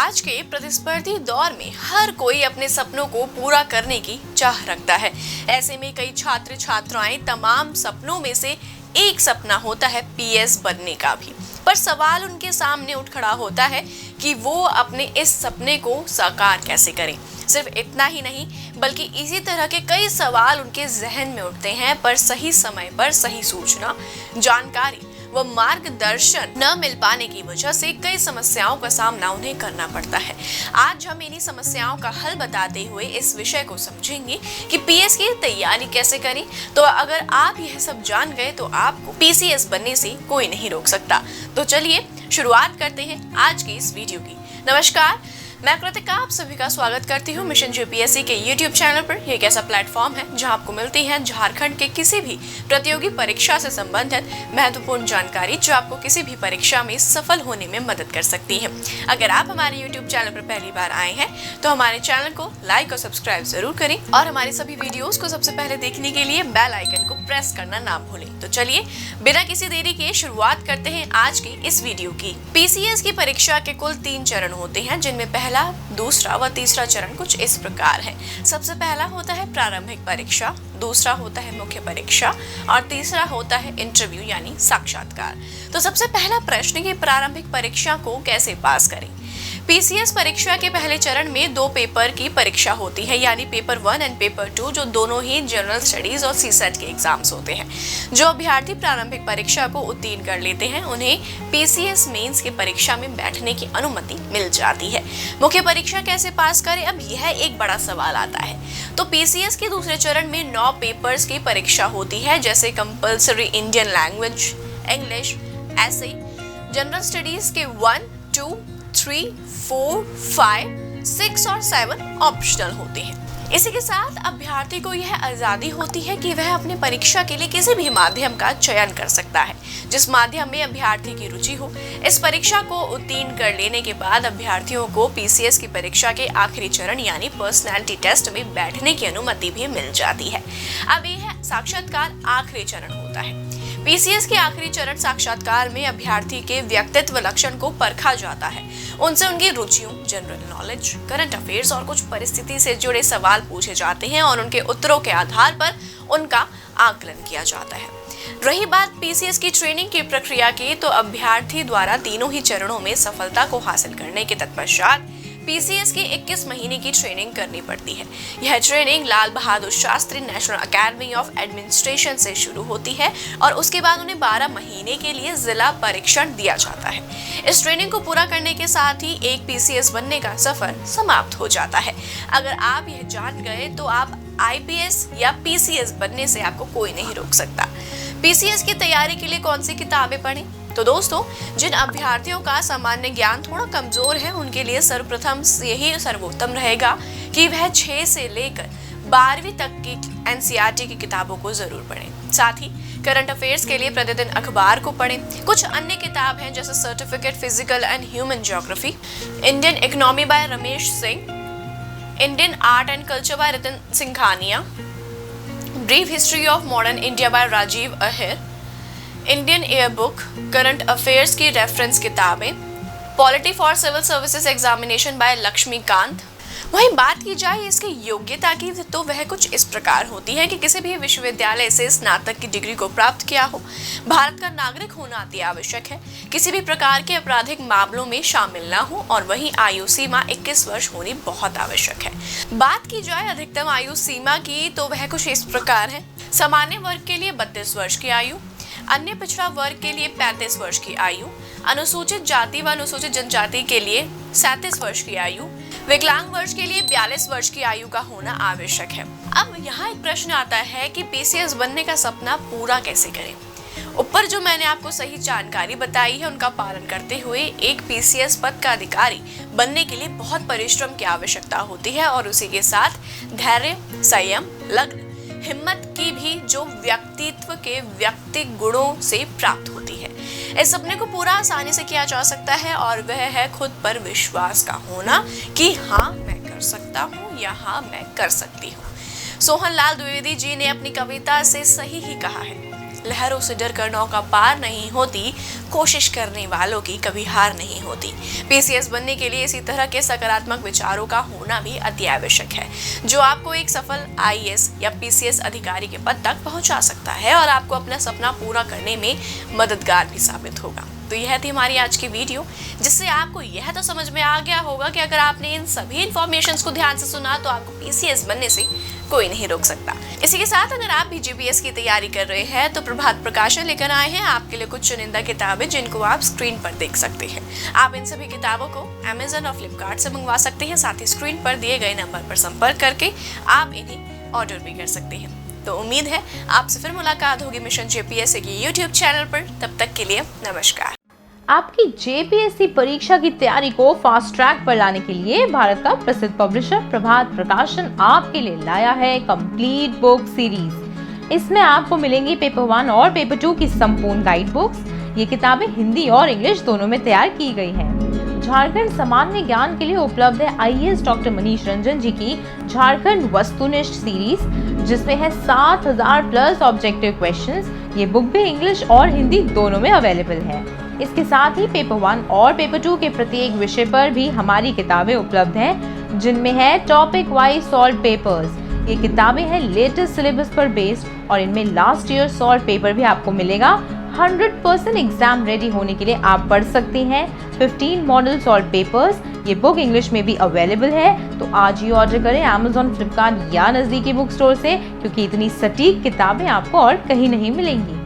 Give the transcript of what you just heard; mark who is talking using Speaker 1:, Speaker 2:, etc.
Speaker 1: आज के प्रतिस्पर्धी दौर में हर कोई अपने सपनों को पूरा करने की चाह रखता है। ऐसे में कई छात्र छात्राएं तमाम सपनों में से एक सपना होता है पीएस बनने का भी, पर सवाल उनके सामने उठ खड़ा होता है कि वो अपने इस सपने को साकार कैसे करें। सिर्फ इतना ही नहीं बल्कि इसी तरह के कई सवाल उनके जहन में उठते हैं, पर सही समय पर सही सूचना, जानकारी व मार्गदर्शन न मिल पाने की वजह से कई समस्याओं का सामना उन्हें करना पड़ता है। आज हम इन्हीं समस्याओं का हल बताते हुए इस विषय को समझेंगे कि पीएस की तैयारी कैसे करें। तो अगर आप यह सब जान गए तो आपको पीसीएस बनने से कोई नहीं रोक सकता। तो चलिए शुरुआत करते हैं आज की इस वीडियो की। नमस्कार, मैं कृतिका आप सभी का स्वागत करती हूँ मिशन जेपीएससी के यूट्यूब चैनल पर। यह एक ऐसा प्लेटफॉर्म है जहाँ आपको मिलती है झारखंड के किसी भी प्रतियोगी परीक्षा से संबंधित महत्वपूर्ण जानकारी, जो आपको किसी भी परीक्षा में सफल होने में मदद कर सकती है। अगर आप हमारे यूट्यूब चैनल पर पहली बार आए हैं तो हमारे चैनल को लाइक और सब्सक्राइब जरूर करें और हमारे सभी वीडियोज को सबसे पहले देखने के लिए बेल आइकन को प्रेस करना ना भूलें। तो चलिए बिना किसी देरी के शुरुआत करते हैं आज की इस वीडियो की। पीसीएस की परीक्षा के कुल 3 चरण होते हैं, जिनमें पहला, दूसरा व तीसरा चरण कुछ इस प्रकार है। सबसे पहला होता है प्रारंभिक परीक्षा, दूसरा होता है मुख्य परीक्षा और तीसरा होता है इंटरव्यू यानी साक्षात्कार। तो सबसे पहला प्रश्न कि प्रारंभिक परीक्षा को कैसे पास करें। पीसीएस परीक्षा के पहले चरण में 2 पेपर की परीक्षा होती है, यानी पेपर 1 एंड पेपर 2, जो दोनों ही जनरल स्टडीज और सीसेट के एग्जाम्स होते हैं। जो अभ्यर्थी प्रारंभिक परीक्षा को उत्तीर्ण कर लेते हैं उन्हें पीसीएस मेंस की परीक्षा में बैठने की अनुमति मिल जाती है। मुख्य परीक्षा कैसे पास करें, अब यह एक बड़ा सवाल आता है। तो पीसीएस के दूसरे चरण में 9 पेपर्स की परीक्षा होती है, जैसे कंपल्सरी इंडियन लैंग्वेज, इंग्लिश, ऐसे जनरल स्टडीज के 1, 2, 3, 4, 5, 6 और 7 ऑप्शनल होते हैं। इसी के साथ अभ्यर्थी को यह आजादी होती है कि वह अपनी परीक्षा के लिए किसी भी माध्यम का चयन कर सकता है, जिस माध्यम में अभ्यर्थी की रुचि हो। इस परीक्षा को उत्तीर्ण कर लेने के बाद अभ्यर्थियों को पीसीएस की परीक्षा के आखिरी चरण यानी पर्सनैलिटी टेस्ट में बैठने की अनुमति भी मिल जाती है। अब यह साक्षात्कार आखिरी चरण होता है। पीसीएस के आखिरी चरण साक्षात्कार में अभ्यर्थी के व्यक्तित्व लक्षण को परखा जाता है। उनसे उनकी रुचियों, जनरल नॉलेज, करंट अफेयर्स और कुछ परिस्थिति से जुड़े सवाल पूछे जाते हैं और उनके उत्तरों के आधार पर उनका आकलन किया जाता है। रही बात पीसीएस की ट्रेनिंग की प्रक्रिया की, तो अभ्यर्थी द्वारा तीनों ही चरणों में सफलता को हासिल करने के तत्पश्चात पीसीएस की 21 महीने की ट्रेनिंग करनी पड़ती है। यह training Lal Bahadur Shastri national academy of administration से शुरू होती है और उसके बाद उन्हें 12 महीने के लिए जिला परीक्षण दिया जाता है। इस ट्रेनिंग को पूरा करने के साथ ही एक पीसीएस बनने का सफर समाप्त हो जाता है। अगर आप यह जान गए तो आप आईपीएस या पीसीएस बनने से आपको कोई नहीं रोक सकता। पीसीएस की तैयारी के लिए कौन सी किताबें पढ़ें? तो दोस्तों, जिन अभ्यर्थियों का सामान्य ज्ञान थोड़ा कमजोर है उनके लिए सर्वप्रथम यही सर्वोत्तम रहेगा कि वह 6 से लेकर 12वीं तक की एनसीईआरटी की किताबों को जरूर पढ़ें। साथ ही करंट अफेयर्स के लिए प्रतिदिन अखबार को पढ़ें। कुछ अन्य किताब हैं जैसे certificate physical and human geography, Indian economy by Ramesh Singh, Indian art and culture by Ratan Singhania, brief history of modern India by Rajiv Ahir, Indian air book, current affairs की रेफरेंस किताबें, polity for civil services examination by Laxmikant. वहीं बात की जाए इसकी योग्यता की, तो वह कुछ इस प्रकार होती है कि किसी भी विश्वविद्यालय से स्नातक की डिग्री को प्राप्त किया हो, भारत का नागरिक होना अति आवश्यक है, किसी भी प्रकार के आपराधिक मामलों में शामिल न हो और वहीं आयु सीमा 21 वर्ष होनी बहुत आवश्यक है। बात की जाए अधिकतम आयु सीमा की, तो वह कुछ इस प्रकार है। सामान्य वर्ग के लिए 32 वर्ष की आयु, अन्य पिछड़ा वर्ग के लिए 35 वर्ष की आयु, अनुसूचित जाति व अनुसूचित जनजाति के लिए 37 वर्ष की आयु, विकलांग वर्ग के लिए 42 वर्ष की आयु का होना आवश्यक है। अब यहाँ एक प्रश्न आता है कि पीसीएस बनने का सपना पूरा कैसे करें। ऊपर जो मैंने आपको सही जानकारी बताई है उनका पालन करते हुए एक पीसीएस पद का अधिकारी बनने के लिए बहुत परिश्रम की आवश्यकता होती है और उसी के साथ धैर्य, संयम, लगन, हिम्मत की भी जो व्यक्तित्व के व्यक्ति गुणों से प्राप्त होती है। इस सपने को पूरा आसानी से किया जा सकता है और वह है खुद पर विश्वास का होना कि हाँ मैं कर सकता हूँ या हाँ मैं कर सकती हूँ। सोहन लाल द्विवेदी जी ने अपनी कविता से सही ही कहा है, लहरों से डरकर नौका पार नहीं होती, कोशिश करने वालों की कभी हार नहीं होती। पीसीएस बनने के लिए इसी तरह के सकारात्मक विचारों का होना भी अति आवश्यक है, जो आपको एक सफल आईएएस या पीसीएस अधिकारी के पद तक पहुंचा सकता है और आपको अपना सपना पूरा करने में मददगार भी साबित होगा। तो यह थी हमारी आज की वीडियो, जिससे आपको यह तो समझ में आ गया होगा कि अगर आपने इन सभी इन्फॉर्मेशंस को ध्यान से सुना तो आपको पीसीएस बनने से कोई नहीं रोक सकता। इसी के साथ अगर आप भी जीपीएस की तैयारी कर रहे हैं तो प्रभात प्रकाशन लेकर आए हैं आपके लिए कुछ चुनिंदा किताबें, जिनको आप स्क्रीन पर देख सकते हैं। आप इन सभी किताबों को अमेजन और फ्लिपकार्ट से मंगवा सकते हैं। साथ ही स्क्रीन पर दिए गए नंबर पर संपर्क करके आप इन्हें ऑर्डर भी कर सकते हैं। तो उम्मीद है आपसे फिर मुलाकात होगी मिशन जेपीएससी की यूट्यूब चैनल पर। तब तक के लिए नमस्कार।
Speaker 2: आपकी जेपीएससी परीक्षा की तैयारी को फास्ट ट्रैक पर लाने के लिए भारत का प्रसिद्ध पब्लिशर प्रभात प्रकाशन आपके लिए लाया है कंप्लीट बुक सीरीज। इसमें आपको मिलेंगी पेपर 1 और पेपर 2 की संपूर्ण गाइड बुक्स। ये किताबें हिंदी और इंग्लिश दोनों में तैयार की गई हैं। झारखंड सामान्य ज्ञान के लिए उपलब्ध है आईएएस डॉक्टर मनीष रंजन जी की झारखंड वस्तुनिष्ठ सीरीज, जिसमें है 7000 प्लस ऑब्जेक्टिव क्वेश्चंस। ये बुक भी इंग्लिश और हिंदी दोनों में अवेलेबल है। इसके साथ ही पेपर 1 और पेपर 2 के प्रत्येक विषय पर भी हमारी किताबें उपलब्ध हैं, जिनमें है टॉपिक वाइज सॉल्व पेपर्स। ये किताबें हैं लेटेस्ट सिलेबस पर बेस्ड और इनमें लास्ट ईयर सॉल्व पेपर भी आपको मिलेगा। 100% एग्जाम रेडी होने के लिए आप पढ़ सकते हैं 15 मॉडल सॉल्व पेपर्स। ये बुक इंग्लिश में भी अवेलेबल है, तो आज ही ऑर्डर करें अमेजॉन, फ्लिपकार्ट या नज़दीकी बुक स्टोर से, क्योंकि इतनी सटीक किताबें आपको और कहीं नहीं मिलेंगी।